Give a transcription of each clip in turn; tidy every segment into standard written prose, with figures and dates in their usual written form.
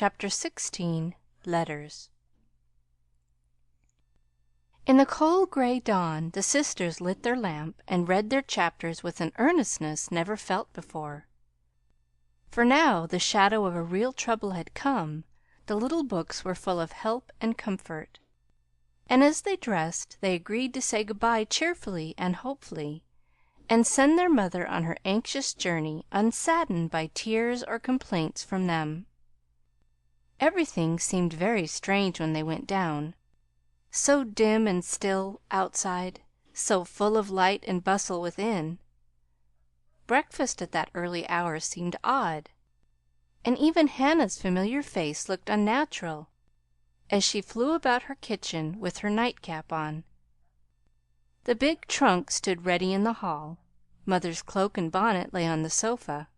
Chapter 16 Letters In the cold gray dawn the sisters lit their lamp and read their chapters with an earnestness never felt before. For now the shadow of a real trouble had come, the little books were full of help and comfort; and as they dressed they agreed to say good bye cheerfully and hopefully, and send their mother on her anxious journey unsaddened by tears or complaints from them. Everything seemed very strange when they went down, so dim and still outside, so full of light and bustle within. Breakfast at that early hour seemed odd, and even Hannah's familiar face looked unnatural, as she flew about her kitchen with her nightcap on. The big trunk stood ready in the hall, mother's cloak and bonnet lay on the sofa,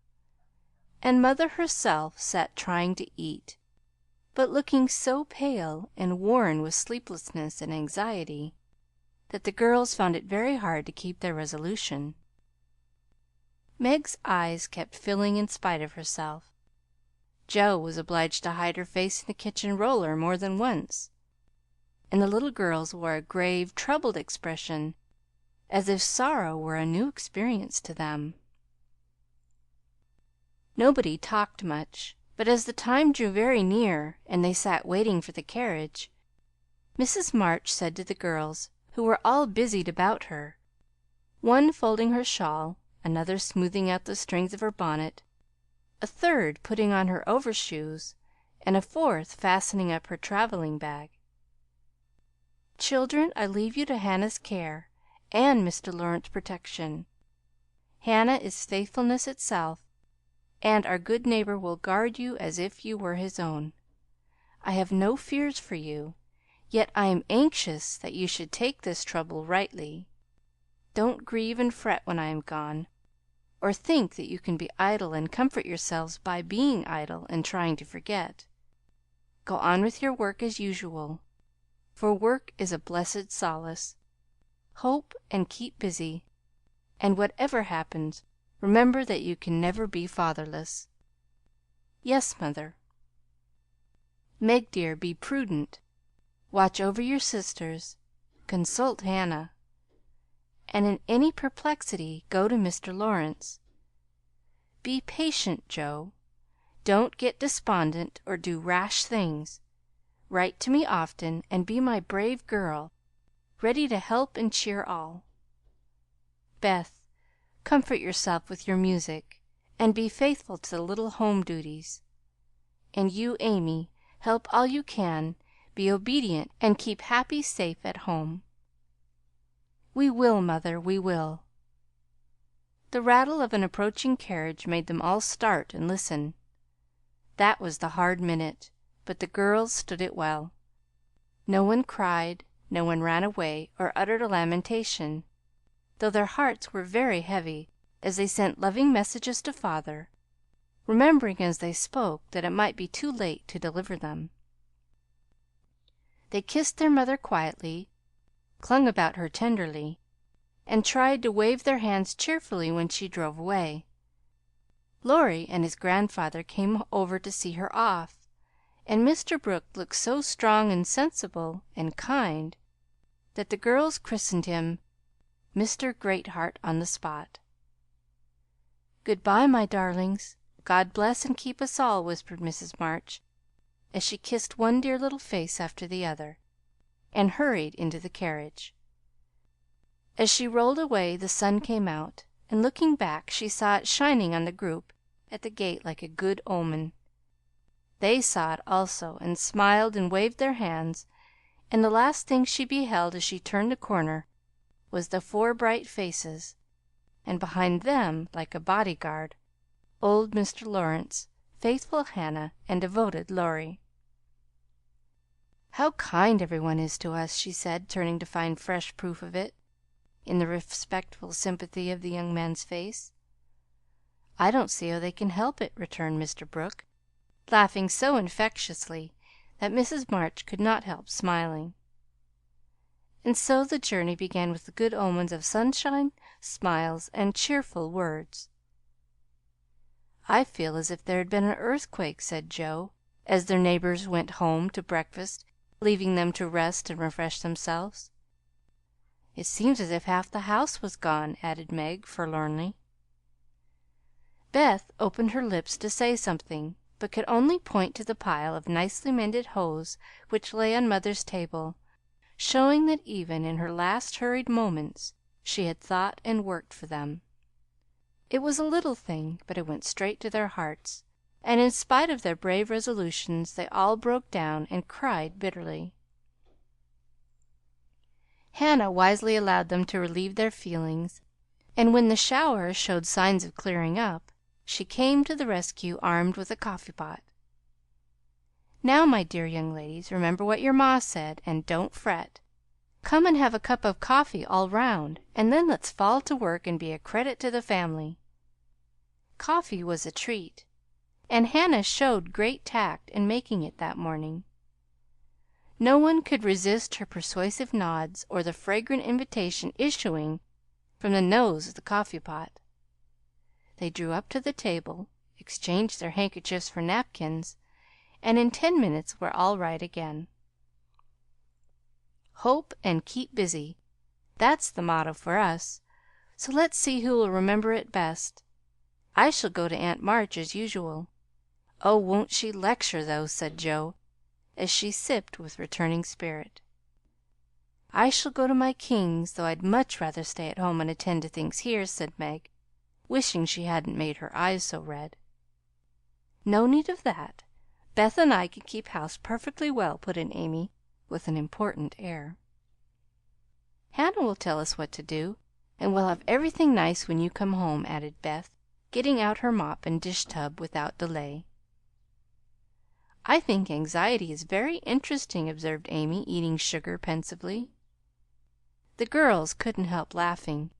and mother herself sat trying to eat, but looking so pale and worn with sleeplessness and anxiety that the girls found it very hard to keep their resolution. Meg's eyes kept filling in spite of herself. Jo was obliged to hide her face in the kitchen roller more than once, and the little girls wore a grave, troubled expression, as if sorrow were a new experience to them. Nobody talked much, but as the time drew very near and they sat waiting for the carriage, Mrs. March said to the girls, who were all busied about her, one folding her shawl, another smoothing out the strings of her bonnet, a third putting on her overshoes, and a fourth fastening up her traveling bag, "Children, I leave you to Hannah's care and Mr. Lawrence's protection. Hannah is faithfulness itself, and our good neighbor will guard you as if you were his own. I have no fears for you, yet I am anxious that you should take this trouble rightly. Don't grieve and fret when I am gone, or think that you can be idle and comfort yourselves by being idle and trying to forget. Go on with your work as usual, for work is a blessed solace. Hope and keep busy, and whatever happens, remember that you can never be fatherless." "Yes, mother." "Meg, dear, be prudent. Watch over your sisters. Consult Hannah. And in any perplexity go to Mr. Lawrence. Be patient, Jo. Don't get despondent or do rash things. Write to me often, and be my brave girl, ready to help and cheer all. Beth, comfort yourself with your music, and be faithful to the little home duties. And you, Amy, help all you can, be obedient, and keep Happy safe at home." "We will, mother, we will." The rattle of an approaching carriage made them all start and listen. That was the hard minute, but the girls stood it well. No one cried, no one ran away or uttered a lamentation, though their hearts were very heavy as they sent loving messages to father, remembering as they spoke that it might be too late to deliver them. They kissed their mother quietly, clung about her tenderly, and tried to wave their hands cheerfully when she drove away. Laurie and his grandfather came over to see her off, and Mr. Brooke looked so strong and sensible and kind that the girls christened him Mr. Greatheart on the spot. "Good bye, my darlings. God bless and keep us all," whispered Mrs. March, as she kissed one dear little face after the other, and hurried into the carriage. As she rolled away the sun came out, and looking back she saw it shining on the group at the gate like a good omen. They saw it also, and smiled and waved their hands, and the last thing she beheld as she turned the corner was the four bright faces, and behind them, like a bodyguard, old Mr. Lawrence, faithful Hannah, and devoted Laurie. "How kind every one is to us," she said, turning to find fresh proof of it in the respectful sympathy of the young man's face. "I don't see how they can help it," returned Mr. Brooke, laughing so infectiously that Mrs. March could not help smiling. And so the journey began with the good omens of sunshine, smiles, and cheerful words. "I feel as if there had been an earthquake," said Jo, as their neighbors went home to breakfast, leaving them to rest and refresh themselves. "It seems as if half the house was gone," added Meg forlornly. Beth opened her lips to say something, but could only point to the pile of nicely mended hose which lay on mother's table, showing that even in her last hurried moments she had thought and worked for them. It was a little thing, but it went straight to their hearts, and in spite of their brave resolutions they all broke down and cried bitterly. Hannah wisely allowed them to relieve their feelings, and when the shower showed signs of clearing up, she came to the rescue armed with a coffee pot. "Now, my dear young ladies, remember what your ma said, and don't fret. Come and have a cup of coffee all round, and then let's fall to work and be a credit to the family." Coffee was a treat, and Hannah showed great tact in making it that morning. No one could resist her persuasive nods or the fragrant invitation issuing from the nose of the coffee pot. They drew up to the table, exchanged their handkerchiefs for napkins, and in 10 minutes were all right again. "Hope and keep busy," that's the motto for us, so let's see who will remember it best. I shall go to Aunt March as usual. Oh, won't she lecture, though!" said Jo, as she sipped with returning spirit. "I shall go to my King's, though I'd much rather stay at home and attend to things here," said Meg, wishing she hadn't made her eyes so red. "No need of that. Beth and I can keep house perfectly well," put in Amy, with an important air. "Hannah will tell us what to do, and we'll have everything nice when you come home," added Beth, getting out her mop and dish tub without delay. "I think anxiety is very interesting," observed Amy, eating sugar pensively. The girls couldn't help laughing,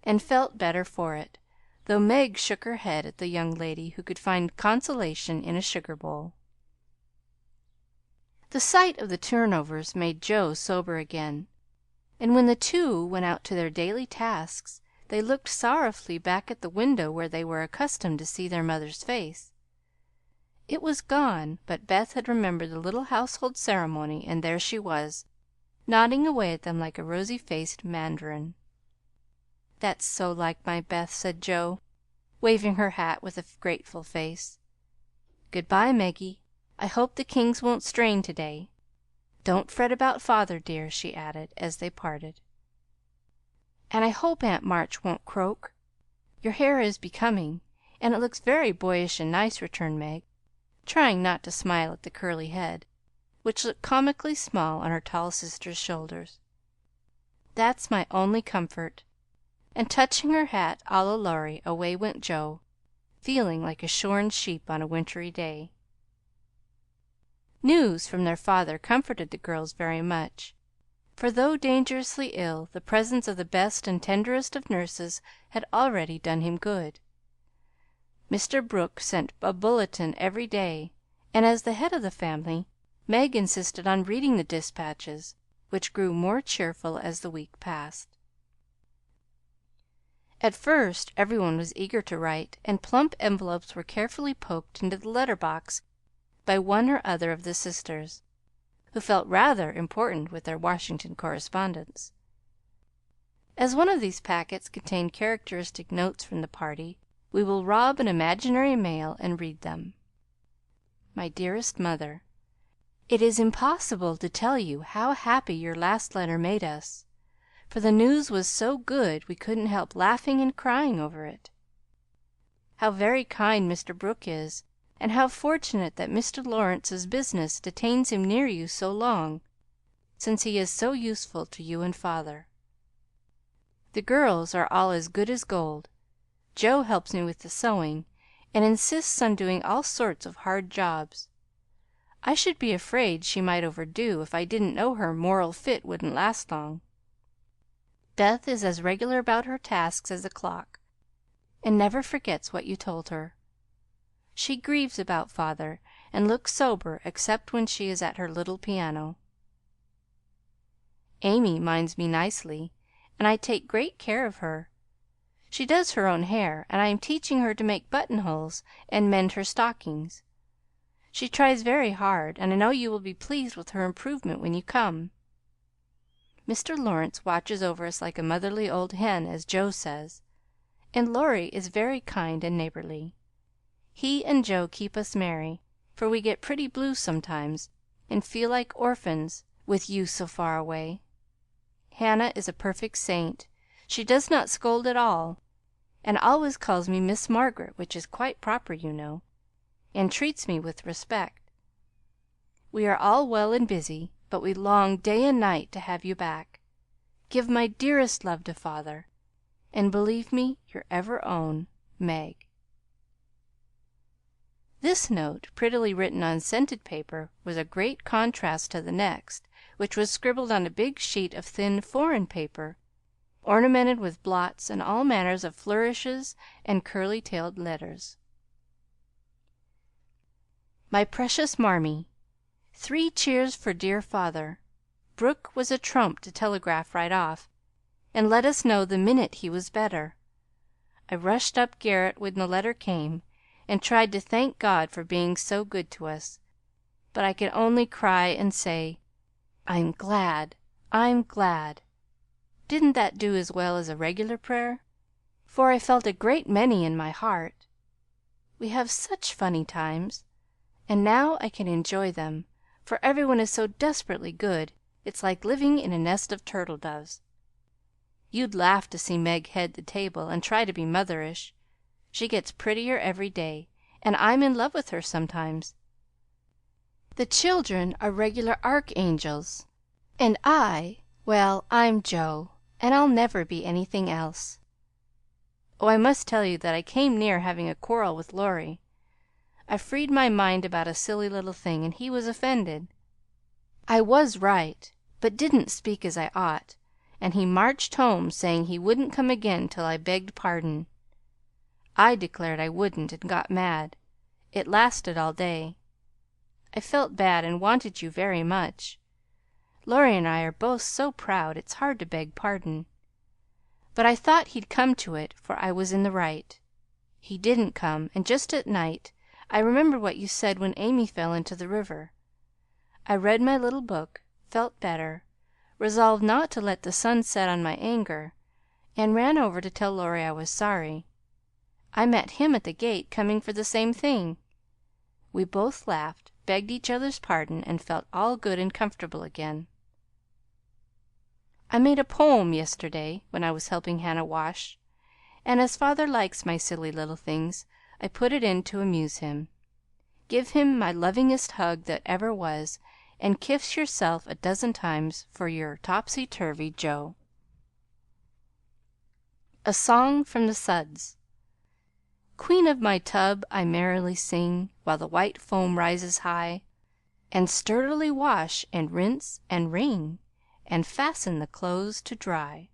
and felt better for it, though Meg shook her head at the young lady who could find consolation in a sugar bowl. The sight of the turnovers made Jo sober again, and when the two went out to their daily tasks they looked sorrowfully back at the window where they were accustomed to see their mother's face. It was gone, but Beth had remembered the little household ceremony, and there she was, nodding away at them like a rosy faced mandarin. "That's so like my Beth," said Jo, waving her hat with a grateful face. "Good bye, Meggie. I hope the Kings won't strain to day. Don't fret about father, dear," she added, as they parted. "And I hope Aunt March won't croak. Your hair is becoming, and it looks very boyish and nice," returned Meg, trying not to smile at the curly head, which looked comically small on her tall sister's shoulders. "That's my only comfort." And touching her hat a la Laurie, away went Jo, feeling like a shorn sheep on a wintry day. News from their father comforted the girls very much, for though dangerously ill, the presence of the best and tenderest of nurses had already done him good. Mr. Brooke sent a bulletin every day, and as the head of the family, Meg insisted on reading the dispatches, which grew more cheerful as the week passed. At first every one was eager to write, and plump envelopes were carefully poked into the letter box by one or other of the sisters, who felt rather important with their Washington correspondence. As one of these packets contained characteristic notes from the party, we will rob an imaginary mail and read them. My dearest Mother, it is impossible to tell you how happy your last letter made us, for the news was so good we couldn't help laughing and crying over it. How very kind Mr. Brooke is, and how fortunate that Mr. Lawrence's business detains him near you so long, since he is so useful to you and father. The girls are all as good as gold. Jo helps me with the sewing, and insists on doing all sorts of hard jobs. I should be afraid she might overdo if I didn't know her moral fit wouldn't last long. Beth is as regular about her tasks as a clock, and never forgets what you told her. She grieves about father, and looks sober except when she is at her little piano. Amy minds me nicely, and I take great care of her. She does her own hair, and I am teaching her to make buttonholes and mend her stockings. She tries very hard, and I know you will be pleased with her improvement when you come. Mr. Lawrence watches over us like a motherly old hen, as Joe says, and Laurie is very kind and neighborly. He and Joe keep us merry, for we get pretty blue sometimes, and feel like orphans with you so far away. Hannah is a perfect saint. She does not scold at all, and always calls me Miss Margaret, which is quite proper, you know, and treats me with respect. We are all well and busy, but we long day and night to have you back. Give my dearest love to Father, and believe me your ever own Meg. This note, prettily written on scented paper, was a great contrast to the next, which was scribbled on a big sheet of thin foreign paper, ornamented with blots and all manners of flourishes and curly-tailed letters. My precious Marmee, 3 cheers for dear Father. Brooke was a trump to telegraph right off, and let us know the minute he was better. I rushed up garret when the letter came, and tried to thank God for being so good to us, but I could only cry and say, I'm glad, I'm glad. Didn't that do as well as a regular prayer? For I felt a great many in my heart. We have such funny times, and now I can enjoy them, for everyone is so desperately good, it's like living in a nest of turtle doves. You'd laugh to see Meg head the table and try to be motherish. She gets prettier every day, and I'm in love with her sometimes. The children are regular archangels, and well, I'm Joe, and I'll never be anything else. Oh, I must tell you that I came near having a quarrel with Laurie. I freed my mind about a silly little thing, and he was offended. I was right, but didn't speak as I ought, and he marched home saying he wouldn't come again till I begged pardon. I declared I wouldn't, and got mad. It lasted all day. I felt bad and wanted you very much. Laurie and I are both so proud it's hard to beg pardon. But I thought he'd come to it, for I was in the right. He didn't come, and just at night I remembered what you said when Amy fell into the river. I read my little book, felt better, resolved not to let the sun set on my anger, and ran over to tell Laurie I was sorry. I met him at the gate coming for the same thing. We both laughed, begged each other's pardon, and felt all good and comfortable again. I made a poem yesterday when I was helping Hannah wash, and as Father likes my silly little things, I put it in to amuse him. Give him my lovingest hug that ever was, and kiss yourself a dozen times for your topsy-turvy Joe. A Song from the Suds. Queen of my tub, I merrily sing, while the white foam rises high, and sturdily wash, and rinse, and wring, and fasten the clothes to dry.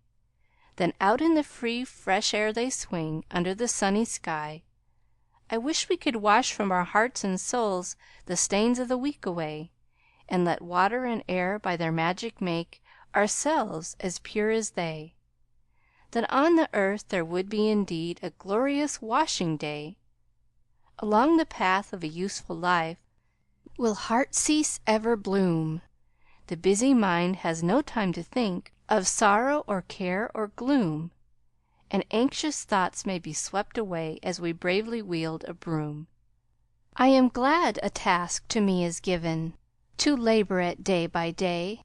Then out in the free, fresh air they swing, under the sunny sky. I wish we could wash from our hearts and souls the stains of the week away, and let water and air by their magic make ourselves as pure as they. Then on the earth there would be indeed a glorious washing day. Along the path of a useful life will heart cease ever bloom. The busy mind has no time to think of sorrow or care or gloom, and anxious thoughts may be swept away as we bravely wield a broom. I am glad a task to me is given, to labor at day by day,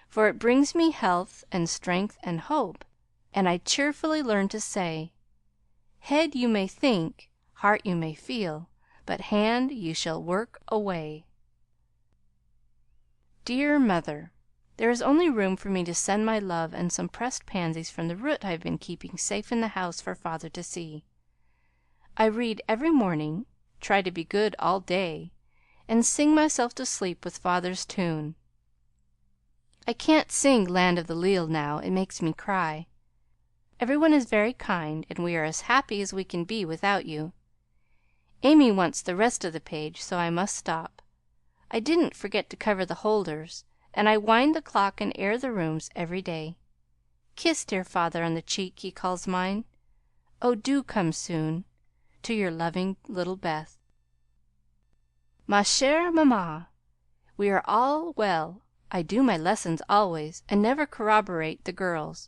for it brings me health and strength and hope, and I cheerfully learn to say, head you may think, heart you may feel, but hand you shall work away. Dear Mother, there is only room for me to send my love and some pressed pansies from the root I have been keeping safe in the house for Father to see. I read every morning, try to be good all day, and sing myself to sleep with Father's tune. I can't sing Land of the Leal now, it makes me cry. Everyone is very kind, and we are as happy as we can be without you. Amy wants the rest of the page, so I must stop. I didn't forget to cover the holders, and I wind the clock and air the rooms every day. Kiss dear Father on the cheek he calls mine. Oh, do come soon. To your loving little Beth. Ma chère mamma, we are all well. I do my lessons always, and never corroborate the girls.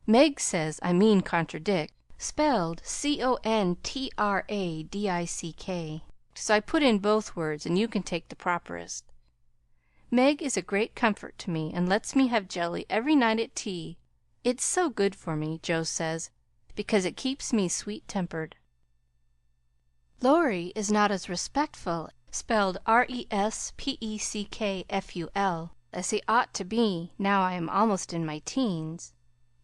Meg says I mean contradict, spelled CONTRADICK, so I put in both words, and you can take the properest. Meg is a great comfort to me, and lets me have jelly every night at tea. It's so good for me, Joe says, because it keeps me sweet-tempered. Laurie is not as respectful, spelled RESPECKFUL, as he ought to be now I am almost in my teens.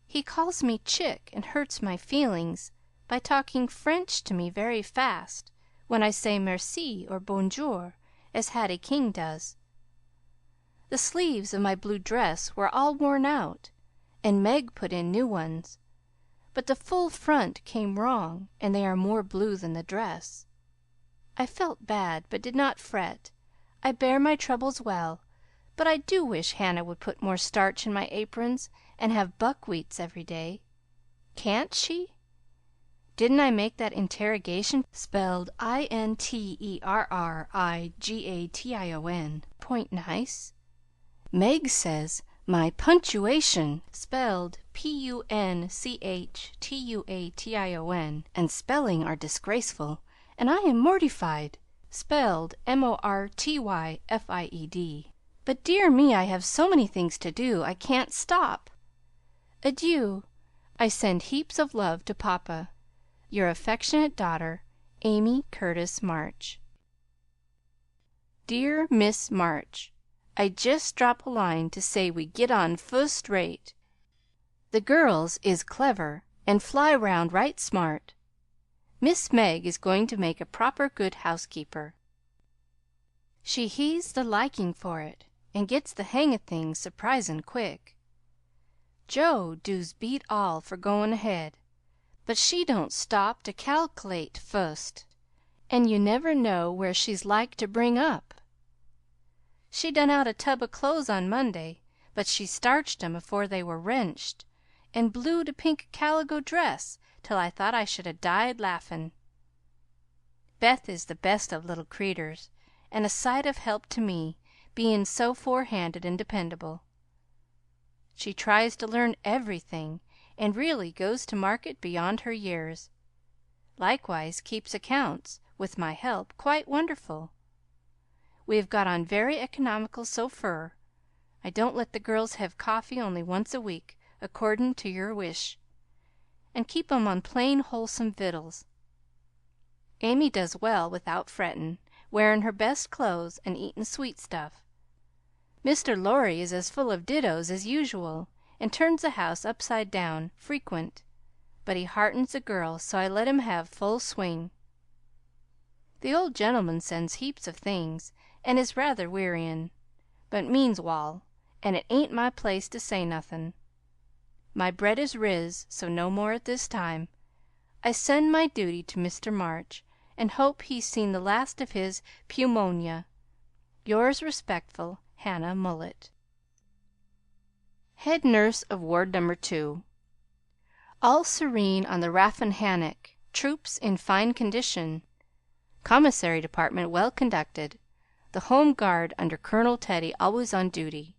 He calls me chick and hurts my feelings by talking French to me very fast when I say merci or bonjour, as Hattie King does. The sleeves of my blue dress were all worn out, and Meg put in new ones, but the full front came wrong, and they are more blue than the dress. I felt bad, but did not fret. I bear my troubles well, but I do wish Hannah would put more starch in my aprons and have buckwheats every day. Can't she? Didn't I make that interrogation, spelled INTERRIGATION, point nice? Meg says my punctuation, spelled PUNCHTUATION, and spelling are disgraceful, and I am mortified, spelled MORTYFIED. But dear me, I have so many things to do I can't stop. Adieu. I send heaps of love to Papa. Your affectionate daughter, Amy Curtis March. Dear Miss March, I just drop a line to say we get on fust rate. The girls is clever and fly round right smart. Miss Meg is going to make a proper good housekeeper. She he's the liking for it, and gets the hang o' things surprisin' quick. Joe doos beat all for goin' ahead, but she don't stop to calc'late fust, and you never know where she's like to bring up. She done out a tub o' clothes on Monday, but she starched 'em afore they were wrenched, and blued a pink calico dress till I thought I should 'a' died laughin'. Beth is the best of little creeters, and a sight of help to me, bein' so forehanded and dependable. She tries to learn everything, and really goes to market beyond her years. Likewise keeps accounts, with my help, quite wonderful. We have got on very economical so fur. I don't let the girls have coffee only once a week, accordin' to your wish, and keep 'em on plain wholesome vittles. Amy does well without frettin', wearin' her best clothes and eatin' sweet stuff. Mr. Lorry is as full of dittos as usual, and turns the house upside down frequent, but he heartens the girls so I let him have full swing. The old gentleman sends heaps of things, and is rather wearyin', but means wal, and it ain't my place to say nothin'. My bread is riz, so no more at this time. I send my duty to Mr. March, and hope he's seen the last of his pewmonia. Yours respectful, Hannah Mullet. Head Nurse of Ward No. 2. All serene on the Rappahannock. Troops in fine condition. Commissary Department well conducted. The Home Guard under Colonel Teddy always on duty.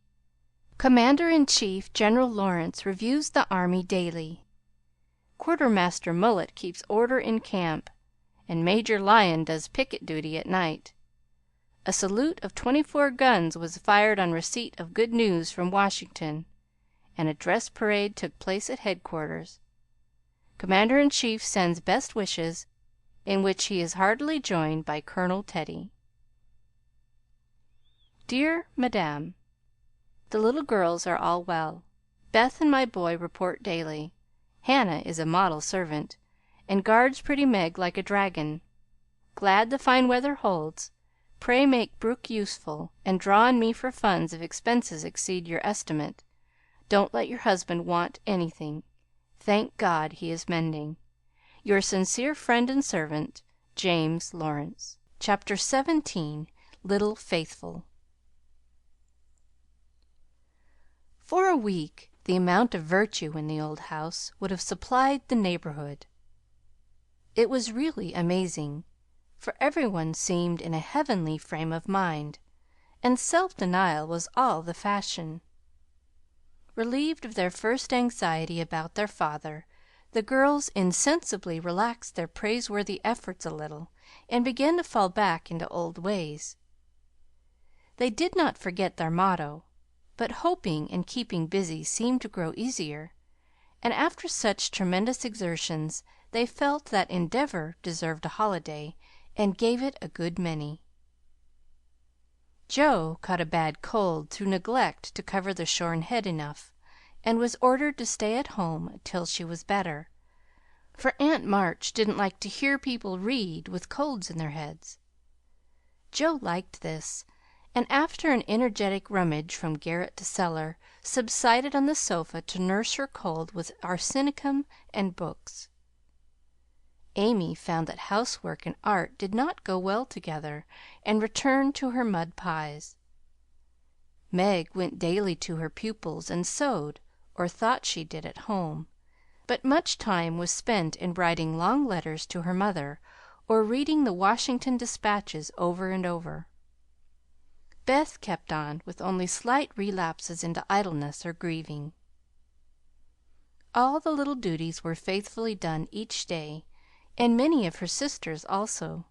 Commander in Chief General Lawrence reviews the Army daily. Quartermaster Mullet keeps order in camp, and Major Lyon does picket duty at night. A salute of 24 guns was fired on receipt of good news from Washington, and a dress parade took place at headquarters. Commander in Chief sends best wishes, in which he is heartily joined by Colonel Teddy. Dear Madame, the little girls are all well. Beth and my boy report daily. Hannah is a model servant, and guards pretty Meg like a dragon. Glad the fine weather holds. Pray make Brooke useful, and draw on me for funds if expenses exceed your estimate. Don't let your husband want anything. Thank God he is mending. Your sincere friend and servant, James Lawrence. Chapter 17. Little Faithful. For a week the amount of virtue in the old house would have supplied the neighborhood. It was really amazing. for everyone seemed in a heavenly frame of mind, and self-denial was all the fashion. Relieved of their first anxiety about their father, the girls insensibly relaxed their praiseworthy efforts a little, and began to fall back into old ways. They did not forget their motto, but hoping and keeping busy seemed to grow easier, and after such tremendous exertions they felt that endeavor deserved a holiday, and gave it a good many. Joe caught a bad cold through neglect to cover the shorn head enough, and was ordered to stay at home till she was better, for Aunt March didn't like to hear people read with colds in their heads. Joe liked this, and after an energetic rummage from garret to cellar, subsided on the sofa to nurse her cold with arsenicum and books. Amy found that housework and art did not go well together, and returned to her mud pies. Meg went daily to her pupils and sewed, or thought she did, at home, but much time was spent in writing long letters to her mother, or reading the Washington Dispatches over and over. Beth kept on, with only slight relapses into idleness or grieving. All the little duties were faithfully done each day, and many of her sisters also,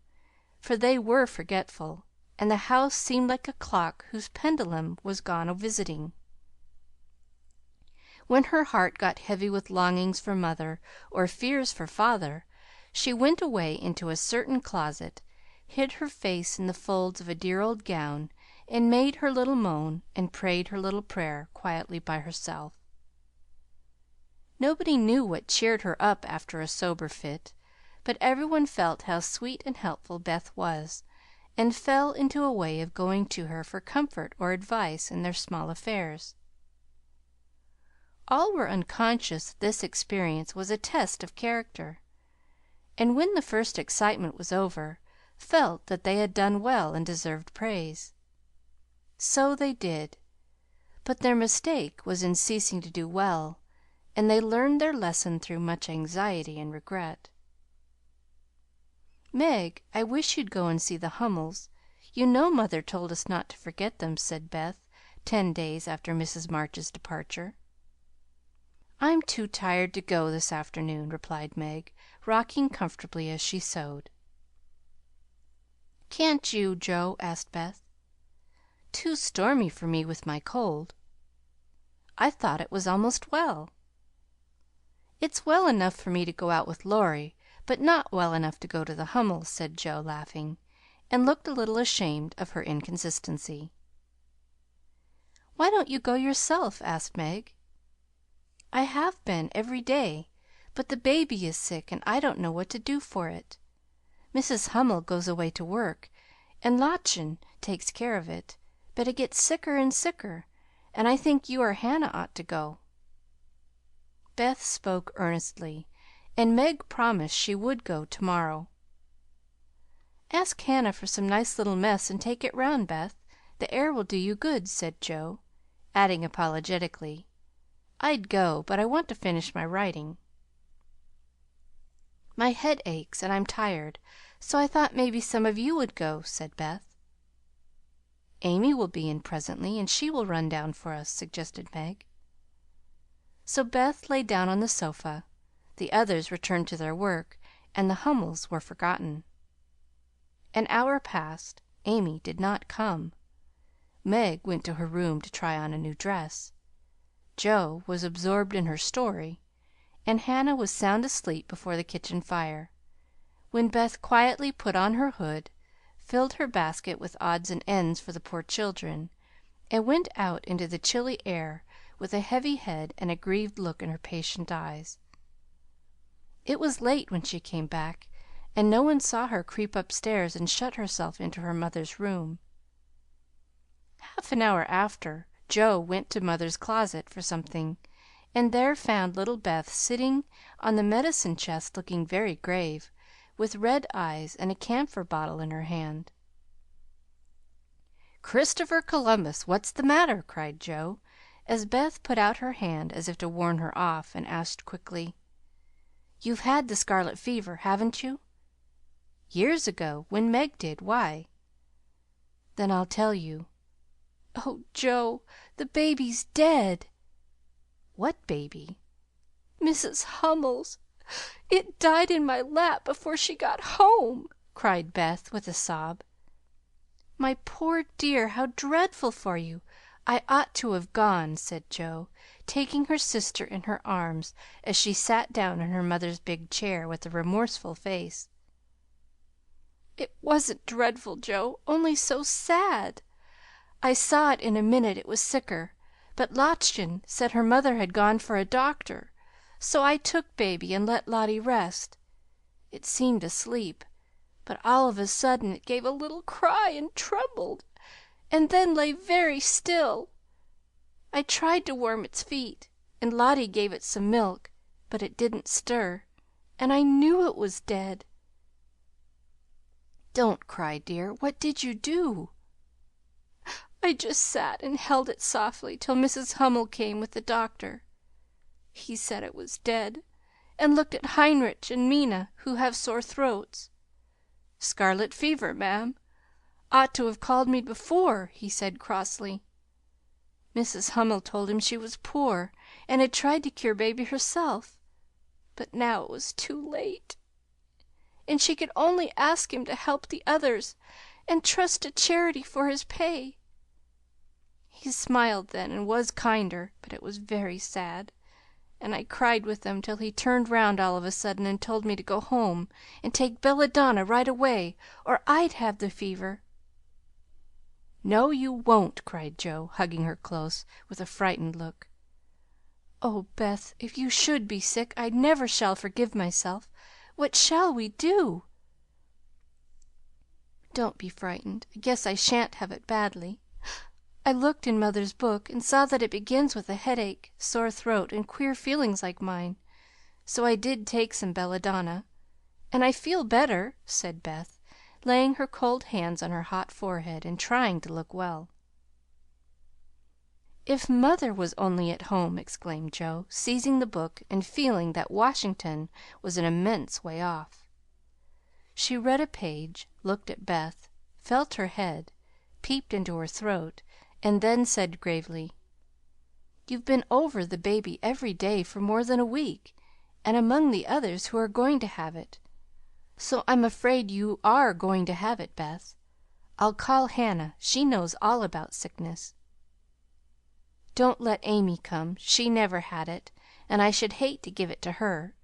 for they were forgetful, and the house seemed like a clock whose pendulum was gone a-visiting. When her heart got heavy with longings for mother or fears for father, she went away into a certain closet, hid her face in the folds of a dear old gown, and made her little moan and prayed her little prayer quietly by herself. Nobody knew what cheered her up after a sober fit, but everyone felt how sweet and helpful Beth was, and fell into a way of going to her for comfort or advice in their small affairs. All were unconscious that this experience was a test of character, and when the first excitement was over, felt that they had done well and deserved praise. So they did, but their mistake was in ceasing to do well, and they learned their lesson through much anxiety and regret. "Meg, I wish you'd go and see the Hummels. You know mother told us not to forget them," said Beth, 10 days after Mrs. March's departure. "I'm too tired to go this afternoon," replied Meg, rocking comfortably as she sewed. "Can't you, Joe?" asked Beth. "Too stormy for me with my cold." "I thought it was almost well." "It's well enough for me to go out with Laurie, but not well enough to go to the Hummels," said Joe, laughing, and looked a little ashamed of her inconsistency. "Why don't you go yourself?" asked Meg. "I have been, every day, but the baby is sick, and I don't know what to do for it. Mrs. Hummel goes away to work, and Lottchen takes care of it, but it gets sicker and sicker, and I think you or Hannah ought to go." Beth spoke earnestly, and Meg promised she would go to morrow. "Ask Hannah for some nice little mess and take it round, Beth. The air will do you good," said Joe, adding apologetically, "I'd go, but I want to finish my writing. My head aches and I'm tired, so I thought maybe some of you would go," said Beth. "Amy will be in presently, and she will run down for us," suggested Meg. So Beth lay down on the sofa, the others returned to their work, and the Hummels were forgotten. An hour passed. Amy did not come. Meg went to her room to try on a new dress. Jo was absorbed in her story, and Hannah was sound asleep before the kitchen fire, when Beth quietly put on her hood, filled her basket with odds and ends for the poor children, and went out into the chilly air with a heavy head and a grieved look in her patient eyes. It was late when she came back, and no one saw her creep upstairs and shut herself into her mother's room. Half an hour after, Jo went to mother's closet for something, and there found little Beth sitting on the medicine chest looking very grave, with red eyes and a camphor bottle in her hand. "Christopher Columbus, what's the matter?" cried Jo, as Beth put out her hand as if to warn her off, and asked quickly, "You've had the scarlet fever, haven't you?" Years ago, when Meg did. Why?" "Then I'll tell you. Oh, Joe, the baby's dead!" "What baby?" "Mrs. Hummel's. It died in my lap before she got home," cried Beth, with a sob. "My poor dear, how dreadful for you! I ought to have gone," said Joe, taking her sister in her arms as she sat down in her mother's big chair, with a remorseful face. "It wasn't dreadful, Joe, only so sad. I saw it in a minute it was sicker, but Lottchen said her mother had gone for a doctor, so I took baby and let Lottie rest. It seemed asleep, but all of a sudden it gave a little cry and trembled, and then lay very still. I tried to warm its feet, and Lottie gave it some milk, but it didn't stir, and I knew it was dead." "Don't cry, dear. What did you do?" "I just sat and held it softly till Mrs. Hummel came with the doctor. He said it was dead, and looked at Heinrich and Mina, who have sore throats. 'Scarlet fever, ma'am. Ought to have called me before,' he said crossly. Mrs. Hummel told him she was poor, and had tried to cure baby herself, but now it was too late, and she could only ask him to help the others and trust to charity for his pay. He smiled then and was kinder, but it was very sad, and I cried with them till he turned round all of a sudden and told me to go home and take belladonna right away, or I'd have the fever." "No, you won't!" cried Joe, hugging her close, with a frightened look. "Oh, Beth, if you should be sick, I never shall forgive myself. What shall we do?" "Don't be frightened. I guess I shan't have it badly. I looked in mother's book and saw that it begins with a headache, sore throat, and queer feelings like mine, so I did take some belladonna, and I feel better," said Beth, laying her cold hands on her hot forehead and trying to look well. "If mother was only at home!" exclaimed Joe, seizing the book and feeling that Washington was an immense way off. She read a page, looked at Beth, felt her head, peeped into her throat, and then said gravely, "You've been over the baby every day for more than a week, and among the others who are going to have it, so I'm afraid you are going to have it, Beth. I'll call Hannah. She knows all about sickness. Don't let Amy come. She never had it, and I should hate to give it to her.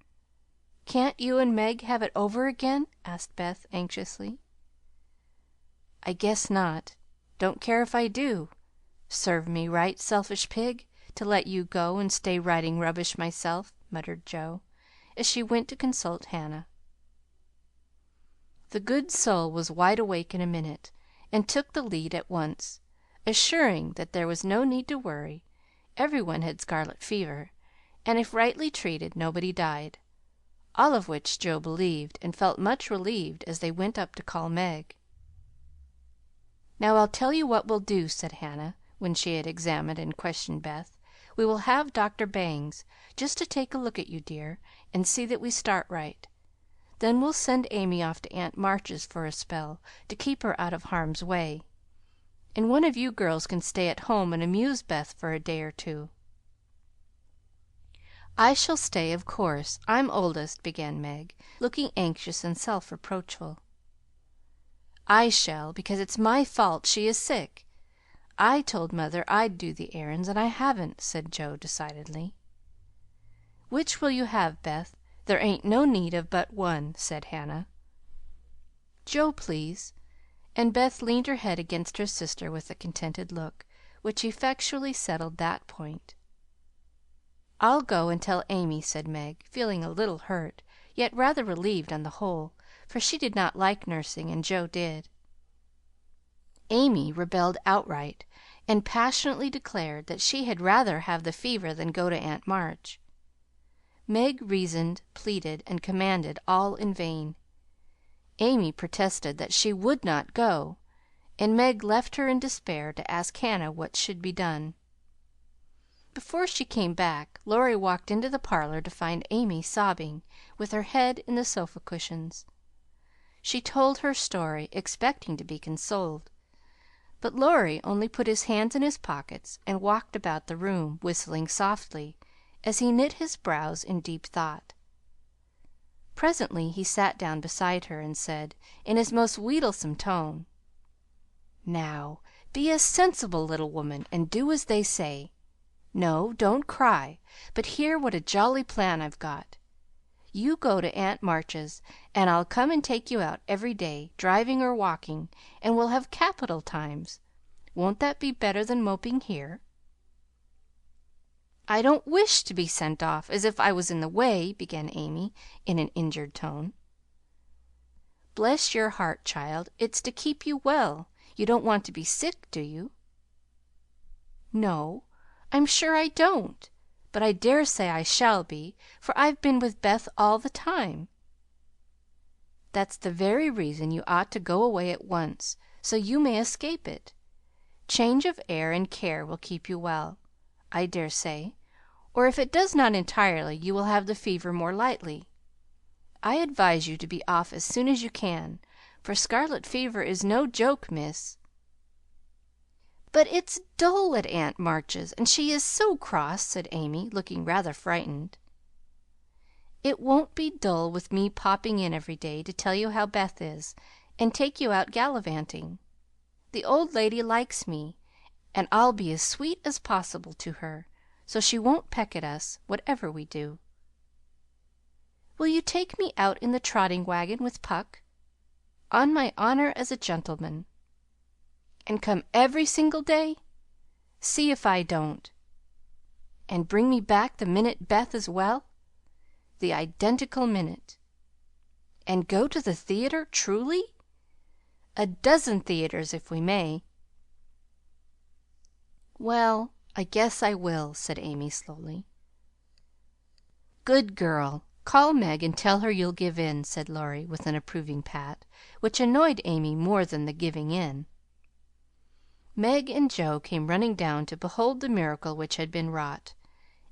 Can't you and Meg have it over again?" asked Beth anxiously. "I guess not. Don't care if I do. Serve me right, selfish pig, to let you go and stay writing rubbish myself," muttered Joe, as she went to consult Hannah. The good soul was wide awake in a minute, and took the lead at once, assuring that there was no need to worry, every one had scarlet fever, and if rightly treated nobody died, all of which Joe believed, and felt much relieved as they went up to call Meg. "Now I'll tell you what we'll do," said Hannah, when she had examined and questioned Beth. "We will have Dr. Bangs, just to take a look at you, dear, and see that we start right. Then we'll send Amy off to Aunt March's for a spell, to keep her out of harm's way, and one of you girls can stay at home and amuse Beth for a day or two." "I shall stay, of course. I'm oldest," began Meg, looking anxious and self reproachful. "I shall, because it's my fault she is sick. I told mother I'd do the errands, and I haven't," said Joe decidedly. "Which will you have, Beth? There ain't no need of but one," said Hannah. "Joe, please." And Beth leaned her head against her sister with a contented look, which effectually settled that point. "I'll go and tell Amy," said Meg, feeling a little hurt, yet rather relieved on the whole, for she did not like nursing, and Joe did. Amy rebelled outright, and passionately declared that she had rather have the fever than go to Aunt March. Meg reasoned, pleaded, and commanded, all in vain. Amy protested that she would not go, and Meg left her in despair to ask Hannah what should be done. Before she came back, Laurie walked into the parlor to find Amy sobbing, with her head in the sofa cushions. She told her story, expecting to be consoled, but Laurie only put his hands in his pockets and walked about the room, whistling softly, as he knit his brows in deep thought. Presently he sat down beside her and said, in his most wheedlesome tone, "Now, be a sensible little woman, and do as they say. No, don't cry, but hear what a jolly plan I've got. You go to Aunt March's, and I'll come and take you out every day, driving or walking, and we'll have capital times. Won't that be better than moping here?" "I don't wish to be sent off as if I was in the way," began Amy, in an injured tone. "Bless your heart, child, it's to keep you well. You don't want to be sick, do you?" "No, I'm sure I don't, but I dare say I shall be, for I've been with Beth all the time." "That's the very reason you ought to go away at once, so you may escape it. Change of air and care will keep you well, I dare say, or if it does not entirely, you will have the fever more lightly. I advise you to be off as soon as you can, for scarlet fever is no joke, miss." "But it's dull at Aunt March's, and she is so cross," said Amy, looking rather frightened. "It won't be dull with me popping in every day to tell you how Beth is, and take you out gallivanting. The old lady likes me, and I'll be as sweet as possible to her, so she won't peck at us, whatever we do." "Will you take me out in the trotting wagon with Puck?" "On my honor as a gentleman." "And come every single day?" "See if I don't." "And bring me back the minute Beth is well?" "The identical minute." "And go to the theatre, truly?" "A dozen theatres, if we may." "Well, I guess I will," said Amy slowly. "Good girl! Call Meg and tell her you'll give in," said Laurie, with an approving pat, which annoyed Amy more than the giving in. Meg and Joe came running down to behold the miracle which had been wrought,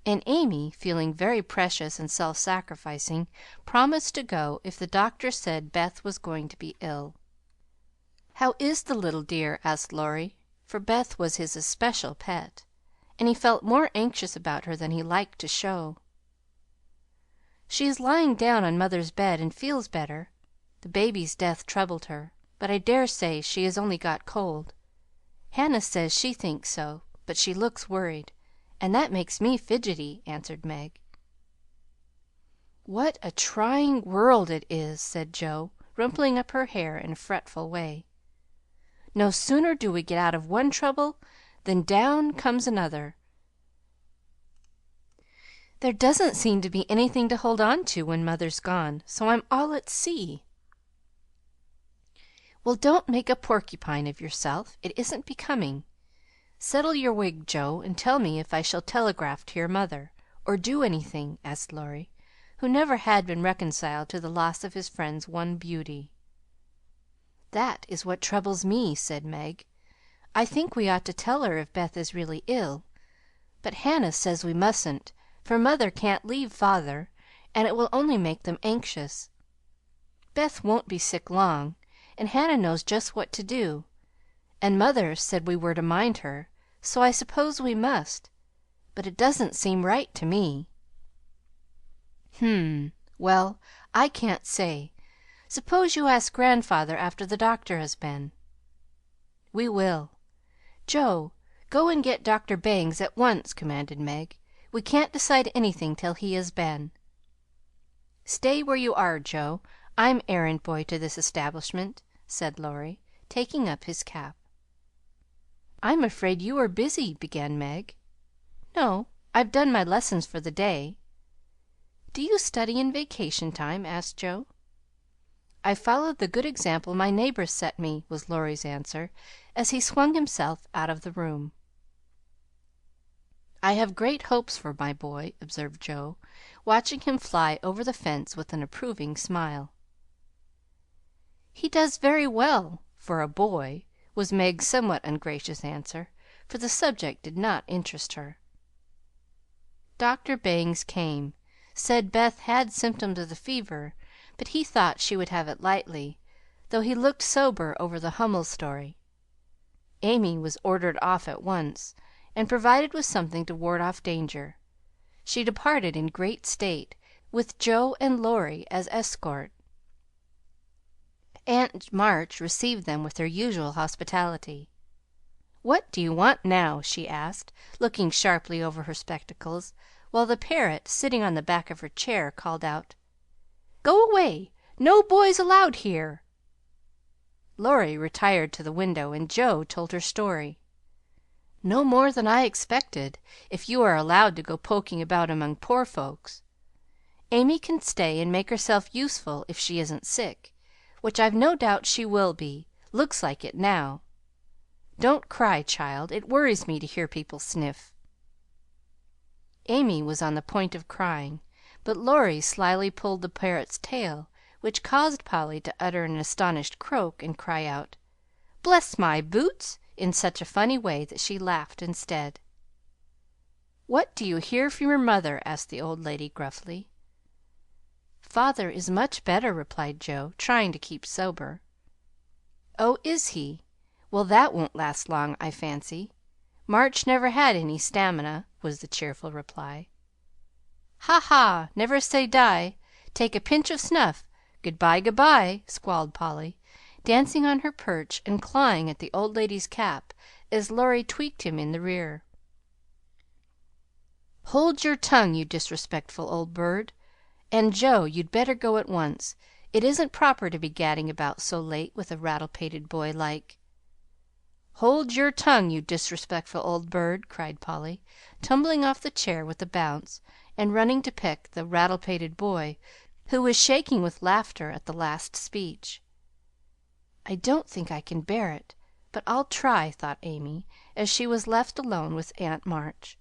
and Amy, feeling very precious and self sacrificing, promised to go if the doctor said Beth was going to be ill. "How is the little dear?" asked Laurie, for Beth was his especial pet, and he felt more anxious about her than he liked to show. "She is lying down on mother's bed and feels better. The baby's death troubled her, but I dare say she has only got cold. Hannah says she thinks so, but she looks worried, and that makes me fidgety," answered Meg. "What a trying world it is!" said Joe, rumpling up her hair in a fretful way. "No sooner do we get out of one trouble than down comes another. There doesn't seem to be anything to hold on to when mother's gone, so I'm all at sea." "Well, don't make a porcupine of yourself. It isn't becoming. Settle your wig, Joe, and tell me if I shall telegraph to your mother, or do anything?" asked Laurie, who never had been reconciled to the loss of his friend's one beauty. "That is what troubles me," said Meg. "I think we ought to tell her if Beth is really ill, but Hannah says we mustn't, for mother can't leave father, and it will only make them anxious. Beth won't be sick long, and Hannah knows just what to do, and mother said we were to mind her, so I suppose we must, but it doesn't seem right to me." Well, I can't say. Suppose you ask grandfather after the doctor has been." "We will. Joe, go and get Dr. Bangs at once," commanded Meg. "We can't decide anything till he has been." "Stay where you are, Joe. I'm errand boy to this establishment," said Laurie, taking up his cap. "I'm afraid you are busy," began Meg. "No, I've done my lessons for the day." "Do you study in vacation time?" asked Joe. "I followed the good example my neighbors set me," was Laurie's answer, as he swung himself out of the room. "I have great hopes for my boy," observed Joe, watching him fly over the fence with an approving smile. "He does very well for a boy," was Meg's somewhat ungracious answer, for the subject did not interest her. Dr. Bangs came, said Beth had symptoms of the fever, but he thought she would have it lightly, though he looked sober over the Hummel story. Amy was ordered off at once, and provided with something to ward off danger. She departed in great state, with Joe and Laurie as escort. Aunt March received them with her usual hospitality. "What do you want now?" she asked, looking sharply over her spectacles, while the parrot, sitting on the back of her chair, called out, "Go away! No boys allowed here!" Laurie retired to the window, and Joe told her story. "No more than I expected, if you are allowed to go poking about among poor folks. Amy can stay and make herself useful if she isn't sick, which I've no doubt she will be. Looks like it now. Don't cry, child. It worries me to hear people sniff." Amy was on the point of crying, but Laurie slyly pulled the parrot's tail, which caused Polly to utter an astonished croak and cry out, "Bless my boots!" in such a funny way that she laughed instead. "What do you hear from your mother?" asked the old lady gruffly. "Father is much better," replied Joe, trying to keep sober. "Oh, is he? Well, that won't last long, I fancy. March never had any stamina," was the cheerful reply. "Ha, ha! Never say die. Take a pinch of snuff. Good bye, good bye," squalled Polly, dancing on her perch and clawing at the old lady's cap as Laurie tweaked him in the rear. "Hold your tongue, you disrespectful old bird! And, Joe, you'd better go at once. It isn't proper to be gadding about so late with a rattle-pated boy like—" "Hold your tongue, you disrespectful old bird!" cried Polly, tumbling off the chair with a bounce, and running to peck the rattle-pated boy, who was shaking with laughter at the last speech. "I don't think I can bear it, but I'll try," thought Amy, as she was left alone with Aunt March.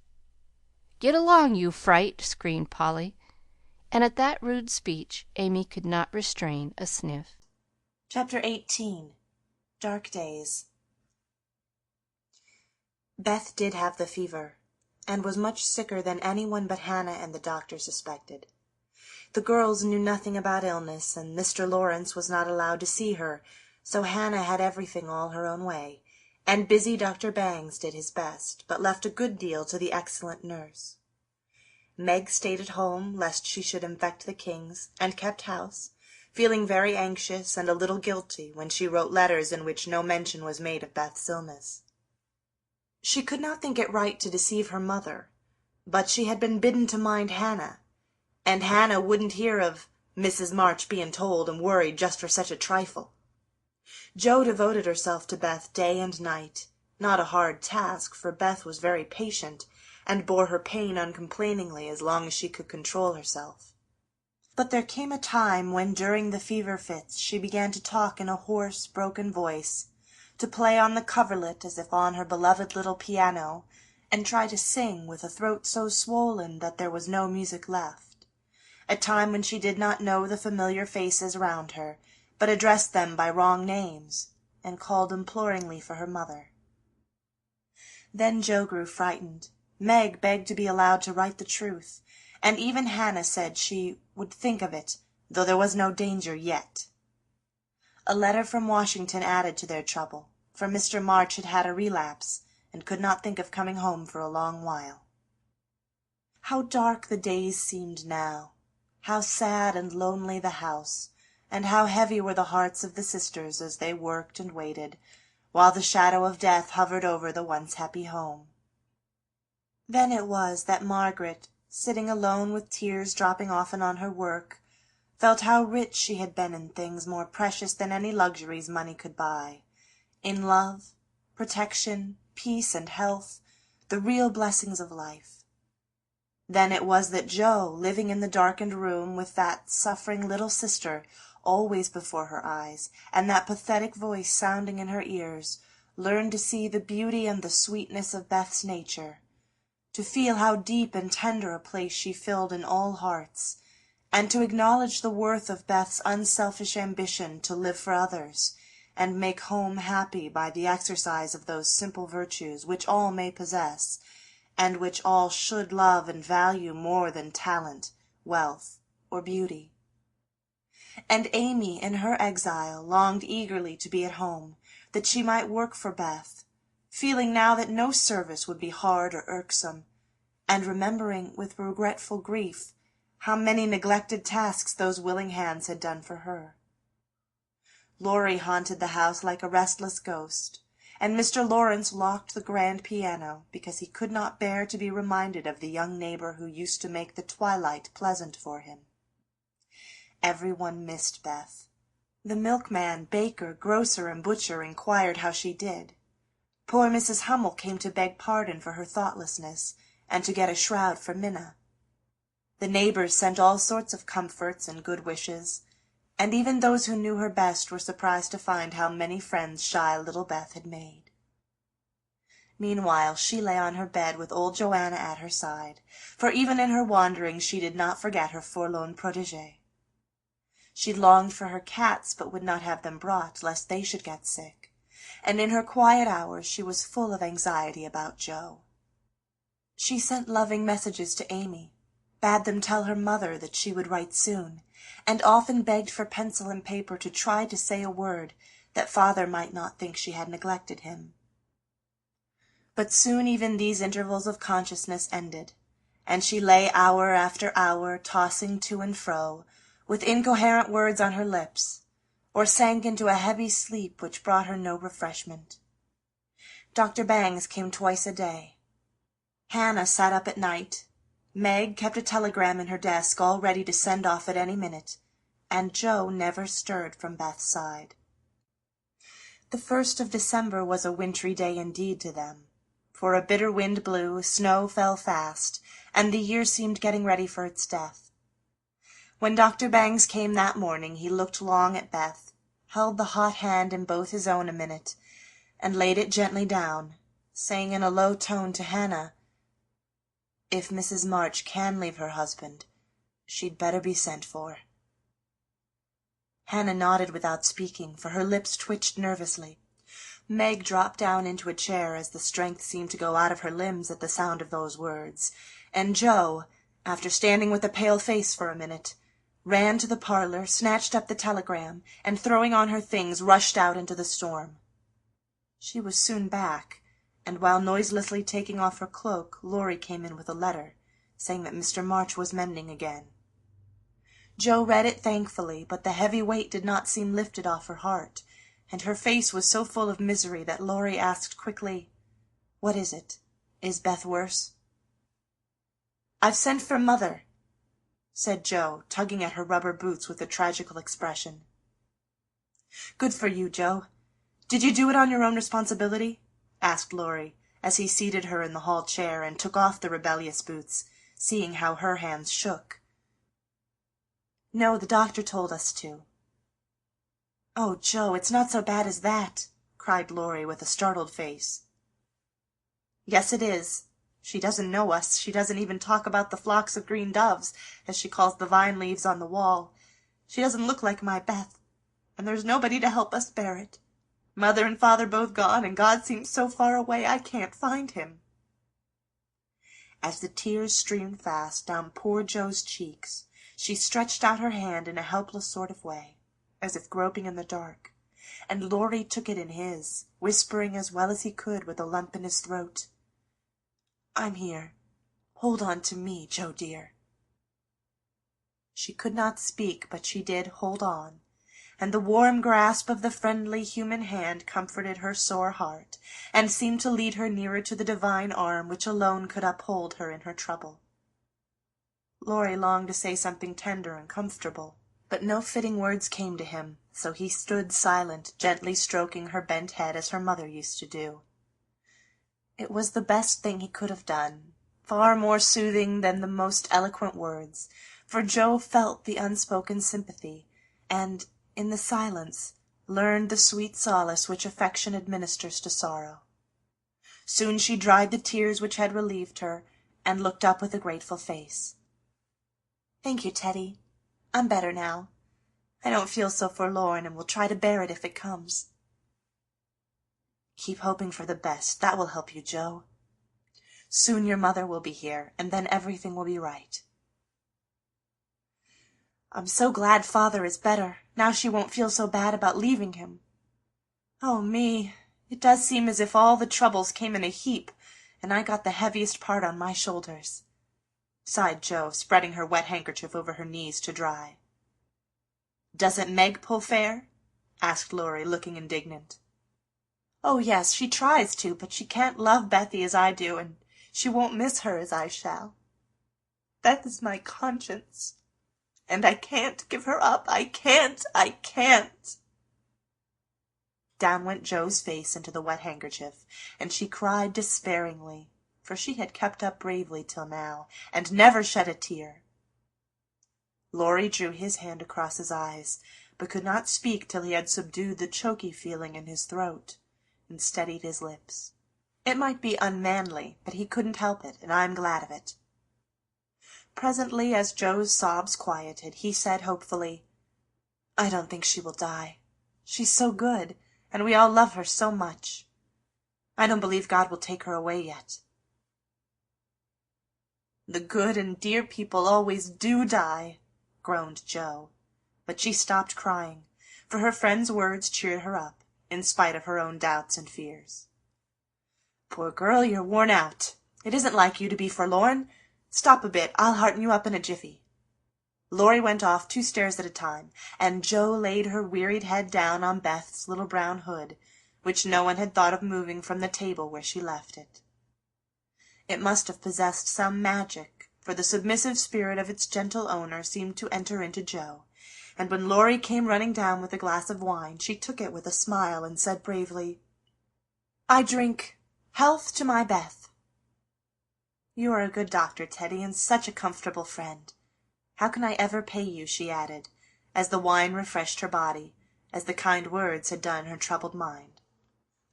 "Get along, you fright!" screamed Polly, and at that rude speech Amy could not restrain a sniff. Chapter 18. Dark Days. Beth did have the fever, and was much sicker than anyone but Hannah and the doctor suspected. The girls knew nothing about illness, and Mr. Lawrence was not allowed to see her, so Hannah had everything all her own way, and busy Dr. Bangs did his best, but left a good deal to the excellent nurse. Meg stayed at home, lest she should infect the Kings, and kept house, feeling very anxious and a little guilty when she wrote letters in which no mention was made of Beth's illness. She could not think it right to deceive her mother, but she had been bidden to mind Hannah, and Hannah wouldn't hear of Mrs. March being told and worried just for such a trifle. Jo devoted herself to Beth day and night, not a hard task, for Beth was very patient, and bore her pain uncomplainingly as long as she could control herself. But there came a time when during the fever fits she began to talk in a hoarse, broken voice, to play on the coverlet as if on her beloved little piano, and try to sing with a throat so swollen that there was no music left, a time when she did not know the familiar faces round her, but addressed them by wrong names, and called imploringly for her mother. Then Jo grew frightened. Meg begged to be allowed to write the truth, and even Hannah said she would think of it, though there was no danger yet. A letter from Washington added to their trouble, for Mr. March had had a relapse, and could not think of coming home for a long while. How dark the days seemed now, how sad and lonely the house, and how heavy were the hearts of the sisters as they worked and waited, while the shadow of death hovered over the once happy home. Then it was that Margaret, sitting alone with tears dropping often on her work, felt how rich she had been in things more precious than any luxuries money could buy, in love, protection, peace, and health, the real blessings of life. Then it was that Jo, living in the darkened room with that suffering little sister always before her eyes, and that pathetic voice sounding in her ears, learned to see the beauty and the sweetness of Beth's nature, to feel how deep and tender a place she filled in all hearts, and to acknowledge the worth of Beth's unselfish ambition to live for others, and make home happy by the exercise of those simple virtues which all may possess, and which all should love and value more than talent, wealth, or beauty. and Amy, in her exile, longed eagerly to be at home, that she might work for Beth, feeling now that no service would be hard or irksome, and remembering with regretful grief how many neglected tasks those willing hands had done for her. Laurie haunted the house like a restless ghost, and Mr. Lawrence locked the grand piano because he could not bear to be reminded of the young neighbor who used to make the twilight pleasant for him. Everyone missed Beth. The milkman, baker, grocer, and butcher inquired how she did. Poor Mrs. Hummel came to beg pardon for her thoughtlessness, and to get a shroud for Minna. The neighbors sent all sorts of comforts and good wishes, and even those who knew her best were surprised to find how many friends shy little Beth had made. Meanwhile she lay on her bed with old Joanna at her side, for even in her wanderings she did not forget her forlorn protégée. She longed for her cats, but would not have them brought, lest they should get sick, and in her quiet hours she was full of anxiety about Joe. She sent loving messages to Amy, bade them tell her mother that she would write soon, and often begged for pencil and paper to try to say a word, that father might not think she had neglected him. But soon even these intervals of consciousness ended, and she lay hour after hour tossing to and fro, with incoherent words on her lips, or sank into a heavy sleep which brought her no refreshment. Dr. Bangs came twice a day. Hannah sat up at night. Meg kept a telegram in her desk all ready to send off at any minute, and Joe never stirred from Beth's side. The 1st of December was a wintry day indeed to them, for a bitter wind blew, snow fell fast, and the year seemed getting ready for its death. When Dr. Bangs came that morning he looked long at Beth, held the hot hand in both his own a minute, and laid it gently down, saying in a low tone to Hannah, "If Mrs. March can leave her husband, she'd better be sent for." Hannah nodded without speaking, for her lips twitched nervously. Meg dropped down into a chair as the strength seemed to go out of her limbs at the sound of those words, and Joe, after standing with a pale face for a minute, ran to the parlor, snatched up the telegram, and throwing on her things, rushed out into the storm. She was soon back, and while noiselessly taking off her cloak, Laurie came in with a letter, saying that Mr. March was mending again. Joe read it thankfully, but the heavy weight did not seem lifted off her heart, and her face was so full of misery that Laurie asked quickly, "What is it? Is Beth worse?" "I've sent for Mother," said Joe, tugging at her rubber boots with a tragical expression. "Good for you, Joe. Did you do it on your own responsibility?" asked Laurie, as he seated her in the hall chair and took off the rebellious boots, seeing how her hands shook. "No, the doctor told us to." "Oh, Joe, it's not so bad as that," cried Laurie with a startled face. "Yes, it is. She doesn't know us. She doesn't even talk about the flocks of green doves, as she calls the vine leaves on the wall. She doesn't look like my Beth, and there's nobody to help us bear it. Mother and Father both gone, and God seems so far away I can't find him." As the tears streamed fast down poor Joe's cheeks, she stretched out her hand in a helpless sort of way, as if groping in the dark, and Laurie took it in his, whispering as well as he could with a lump in his throat, "I'm here. Hold on to me, Joe dear." She could not speak, but she did hold on, and the warm grasp of the friendly human hand comforted her sore heart, and seemed to lead her nearer to the divine arm which alone could uphold her in her trouble. Laurie longed to say something tender and comfortable, but no fitting words came to him, so he stood silent, gently stroking her bent head as her mother used to do. It was the best thing he could have done, far more soothing than the most eloquent words, for Joe felt the unspoken sympathy, and, in the silence, learned the sweet solace which affection administers to sorrow. Soon she dried the tears which had relieved her, and looked up with a grateful face. "Thank you, Teddy. I'm better now. I don't feel so forlorn, and will try to bear it if it comes." "Keep hoping for the best. That will help you, Joe. Soon your mother will be here, and then everything will be right." I'm so glad father is better. Now she won't feel so bad about leaving him. Oh, me, it does seem as if all the troubles came in a heap, and I got the heaviest part on my shoulders," sighed Jo, spreading her wet handkerchief over her knees to dry. "Doesn't Meg pull fair?" asked Laurie, looking indignant. "Oh, yes, she tries to, but she can't love Bethy as I do, and she won't miss her as I shall. Beth is my conscience, and I can't give her up. I can't! Down went Jo's face into the wet handkerchief, and she cried despairingly, for she had kept up bravely till now, and never shed a tear. Laurie drew his hand across his eyes, but could not speak till he had subdued the choky feeling in his throat, and steadied his lips. It might be unmanly, but he couldn't help it, and I'm glad of it. Presently, as Jo's sobs quieted, he said hopefully, "I don't think she will die. She's so good, and we all love her so much. I don't believe God will take her away yet." "The good and dear people always do die," groaned Jo, but she stopped crying, for her friend's words cheered her up, in spite of her own doubts and fears. "Poor girl, you're worn out. It isn't like you to be forlorn. Stop a bit, I'll hearten you up in a jiffy." Laurie went off 2 stairs at a time, and Jo laid her wearied head down on Beth's little brown hood, which no one had thought of moving from the table where she left it. It must have possessed some magic, for the submissive spirit of its gentle owner seemed to enter into Jo, and when Laurie came running down with a glass of wine, she took it with a smile and said bravely, "I drink health to my Beth." "You are a good doctor, Teddy, and such a comfortable friend. How can I ever pay you?" she added, as the wine refreshed her body, as the kind words had done her troubled mind.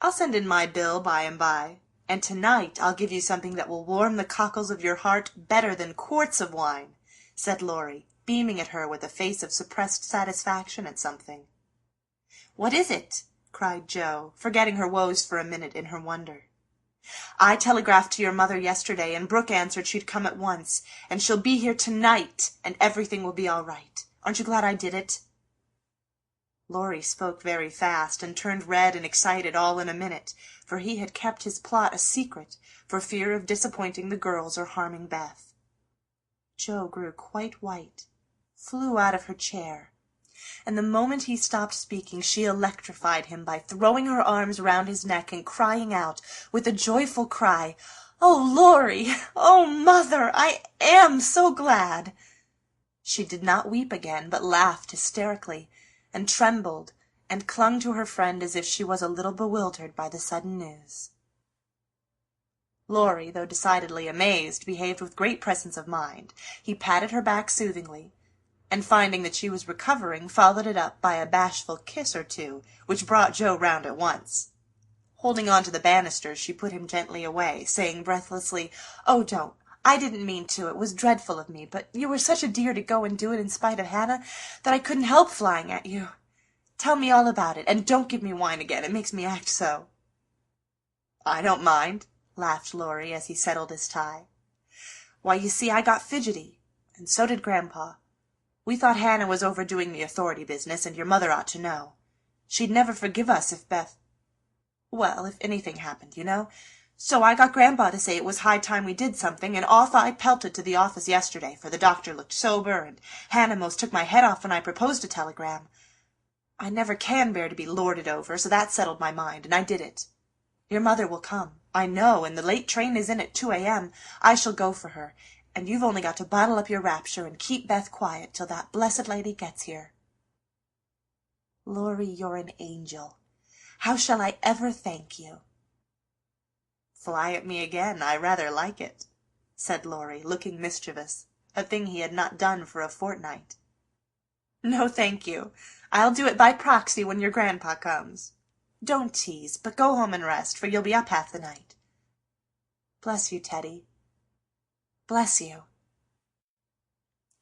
"I'll send in my bill by and by, and tonight I'll give you something that will warm the cockles of your heart better than quarts of wine," said Laurie, beaming at her with a face of suppressed satisfaction at something. "What is it?" cried Jo, forgetting her woes for a minute in her wonder. "I telegraphed to your mother yesterday, and Brooke answered she'd come at once, and she'll be here tonight, and everything will be all right. Aren't you glad I did it?" Laurie spoke very fast, and turned red and excited all in a minute, for he had kept his plot a secret, for fear of disappointing the girls or harming Beth. Jo grew quite white, flew out of her chair, and the moment he stopped speaking she electrified him by throwing her arms round his neck and crying out, with a joyful cry, "Oh, Laurie! Oh, mother! I am so glad!" She did not weep again, but laughed hysterically, and trembled, and clung to her friend as if she was a little bewildered by the sudden news. Laurie, though decidedly amazed, behaved with great presence of mind. He patted her back soothingly, and finding that she was recovering, followed it up by a bashful kiss or two, which brought Jo round at once. Holding on to the banisters, she put him gently away, saying breathlessly, "Oh, don't! I didn't mean to. It was dreadful of me, but you were such a dear to go and do it in spite of Hannah, that I couldn't help flying at you. Tell me all about it, and don't give me wine again. It makes me act so." "I don't mind," laughed Laurie, as he settled his tie. "Why, you see, I got fidgety, and so did Grandpa. We thought Hannah was overdoing the authority business, and your mother ought to know. She'd never forgive us if if anything happened, you know. So I got Grandpa to say it was high time we did something, and off I pelted to the office yesterday, for the doctor looked sober, and Hannah most took my head off when I proposed a telegram. I never can bear to be lorded over, so that settled my mind, and I did it. Your mother will come, I know, and the late train is in at 2 a.m. I shall go for her, and you've only got to bottle up your rapture and keep Beth quiet till that blessed lady gets here." "Laurie, you're an angel. How shall I ever thank you?" "Fly at me again. I rather like it," said Laurie, looking mischievous, a thing he had not done for a fortnight. "No, thank you. I'll do it by proxy when your grandpa comes. Don't tease, but go home and rest, for you'll be up half the night." "Bless you, Teddy. Bless you."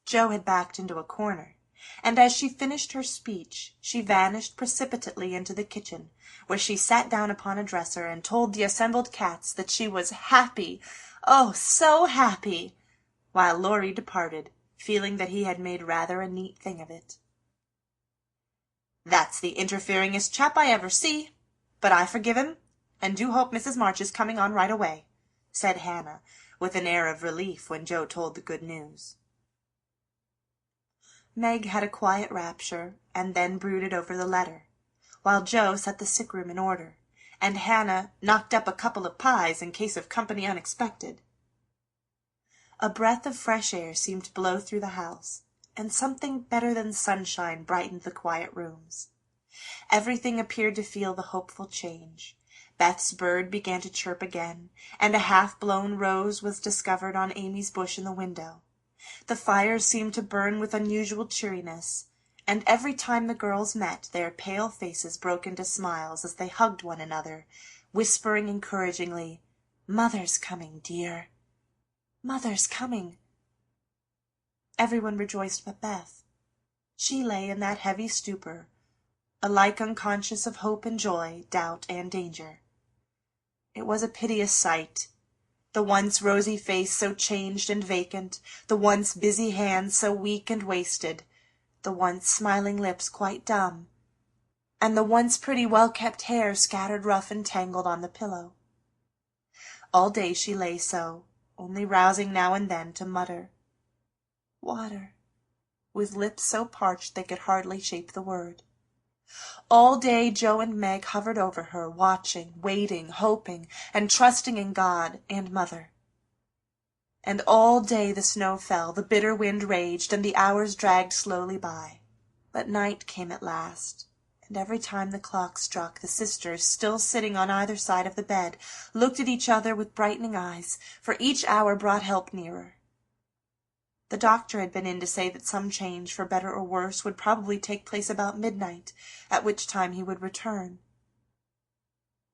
Jo had backed into a corner, and as she finished her speech she vanished precipitately into the kitchen, where she sat down upon a dresser and told the assembled cats that she was happy, oh, so happy, while Laurie departed, feeling that he had made rather a neat thing of it. "That's the interferingest chap I ever see, but I forgive him, and do hope Mrs. March is coming on right away," said Hannah, with an air of relief when Joe told the good news. Meg had a quiet rapture, and then brooded over the letter, while Joe set the sick room in order, and Hannah knocked up a couple of pies in case of company unexpected. A breath of fresh air seemed to blow through the house, and something better than sunshine brightened the quiet rooms. Everything appeared to feel the hopeful change. Beth's bird began to chirp again, and a half-blown rose was discovered on Amy's bush in the window. The fires seemed to burn with unusual cheeriness, and every time the girls met, their pale faces broke into smiles as they hugged one another, whispering encouragingly, "Mother's coming, dear. Mother's coming." Everyone rejoiced but Beth. She lay in that heavy stupor, alike unconscious of hope and joy, doubt and danger. It was a piteous sight. The once rosy face so changed and vacant, the once busy hands so weak and wasted, the once smiling lips quite dumb, and the once pretty well-kept hair scattered rough and tangled on the pillow. All day she lay so, only rousing now and then to mutter, "Water," with lips so parched they could hardly shape the word. All day Joe and Meg hovered over her, watching, waiting, hoping, and trusting in God and Mother. And all day the snow fell, the bitter wind raged, and the hours dragged slowly by. But night came at last, and every time the clock struck, the sisters, still sitting on either side of the bed, looked at each other with brightening eyes, for each hour brought help nearer. The doctor had been in to say that some change, for better or worse, would probably take place about midnight, at which time he would return.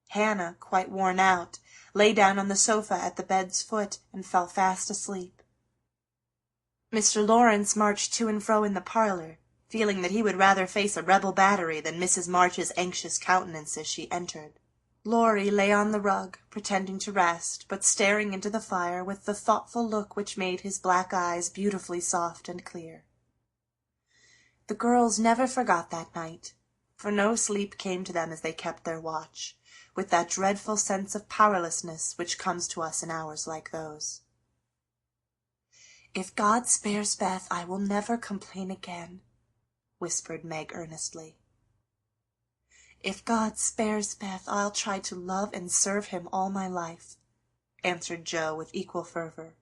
Hannah, quite worn out, lay down on the sofa at the bed's foot and fell fast asleep. Mr. Lawrence marched to and fro in the parlor, feeling that he would rather face a rebel battery than Mrs. March's anxious countenance as she entered. Laurie lay on the rug, pretending to rest, but staring into the fire with the thoughtful look which made his black eyes beautifully soft and clear. The girls never forgot that night, for no sleep came to them as they kept their watch, with that dreadful sense of powerlessness which comes to us in hours like those. "If God spares Beth, I will never complain again," whispered Meg earnestly. "If God spares Beth, I'll try to love and serve him all my life," answered Joe with equal fervor.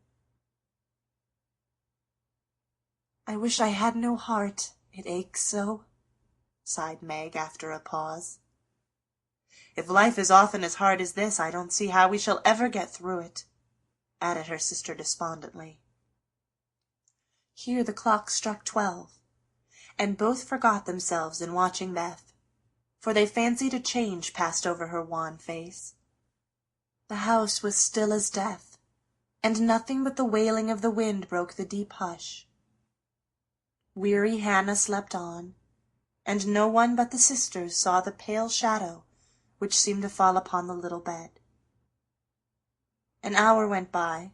"I wish I had no heart, it aches so," sighed Meg after a pause. "If life is often as hard as this, I don't see how we shall ever get through it," added her sister despondently. Here the clock struck 12, and both forgot themselves in watching Beth, for they fancied a change passed over her wan face. The house was still as death, and nothing but the wailing of the wind broke the deep hush. Weary Hannah slept on, and no one but the sisters saw the pale shadow which seemed to fall upon the little bed. An hour went by,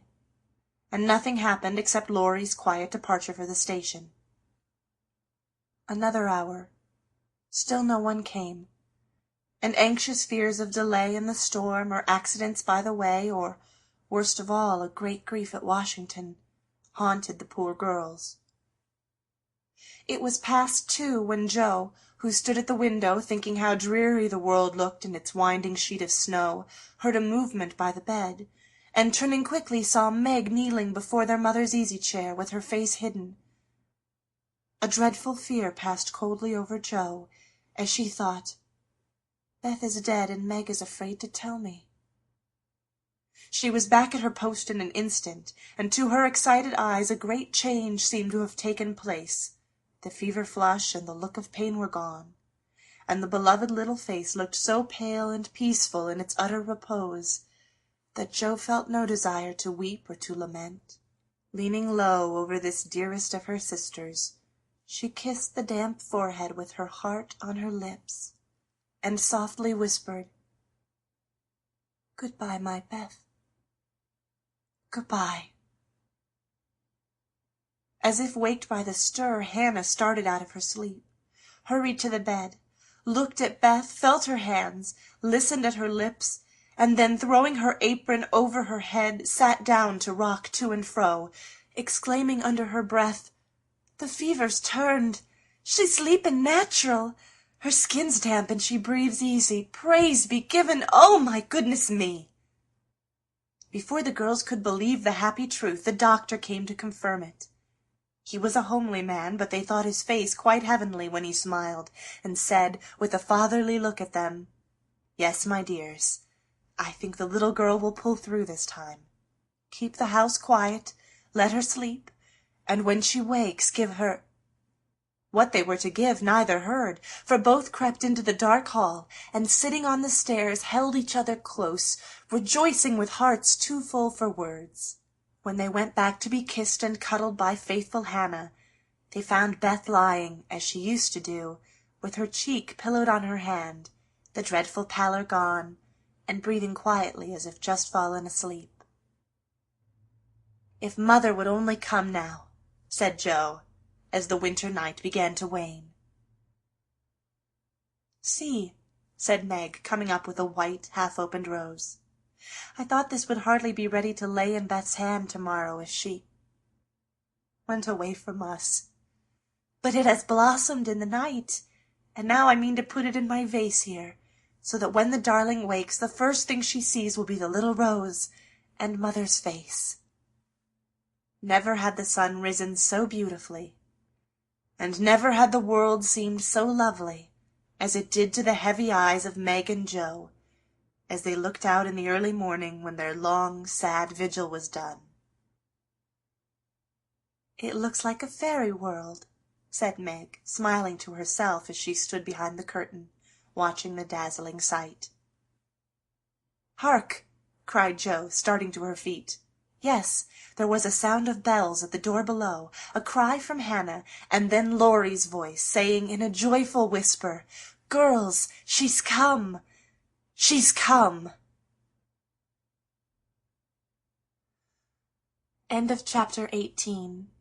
and nothing happened except Laurie's quiet departure for the station. Another hour. Still no one came, and anxious fears of delay in the storm, or accidents by the way, or, worst of all, a great grief at Washington, haunted the poor girls. It was past 2 when Joe, who stood at the window thinking how dreary the world looked in its winding sheet of snow, heard a movement by the bed, and turning quickly saw Meg kneeling before their mother's easy-chair with her face hidden. A dreadful fear passed coldly over Joe, as she thought, "Beth is dead, and Meg is afraid to tell me." She was back at her post in an instant, and to her excited eyes a great change seemed to have taken place. The fever flush and the look of pain were gone, and the beloved little face looked so pale and peaceful in its utter repose that Joe felt no desire to weep or to lament. Leaning low over this dearest of her sisters, she kissed the damp forehead with her heart on her lips, and softly whispered, "Good-bye, my Beth. Good-bye." As if waked by the stir, Hannah started out of her sleep, hurried to the bed, looked at Beth, felt her hands, listened at her lips, and then, throwing her apron over her head, sat down to rock to and fro, exclaiming under her breath, "The fever's turned. She's sleepin' natural. Her skin's damp and she breathes easy. Praise be given. Oh, my goodness me!" Before the girls could believe the happy truth, the doctor came to confirm it. He was a homely man, but they thought his face quite heavenly when he smiled, and said, with a fatherly look at them, "Yes, my dears, I think the little girl will pull through this time. Keep the house quiet, let her sleep, and when she wakes, give her—" What they were to give neither heard, for both crept into the dark hall, and sitting on the stairs held each other close, rejoicing with hearts too full for words. When they went back to be kissed and cuddled by faithful Hannah, they found Beth lying, as she used to do, with her cheek pillowed on her hand, the dreadful pallor gone, and breathing quietly as if just fallen asleep. "If Mother would only come now," said Joe, as the winter night began to wane. "See," said Meg, coming up with a white, half-opened rose. "I thought this would hardly be ready to lay in Beth's hand tomorrow if she went away from us. But it has blossomed in the night, and now I mean to put it in my vase here, so that when the darling wakes, the first thing she sees will be the little rose and Mother's face." Never had the sun risen so beautifully, and never had the world seemed so lovely as it did to the heavy eyes of Meg and Joe, as they looked out in the early morning when their long, sad vigil was done. "It looks like a fairy world," said Meg, smiling to herself as she stood behind the curtain, watching the dazzling sight. "Hark!" cried Joe, starting to her feet. Yes, there was a sound of bells at the door below, a cry from Hannah, and then Laurie's voice, saying in a joyful whisper, "Girls, she's come! She's come!" End of chapter 18.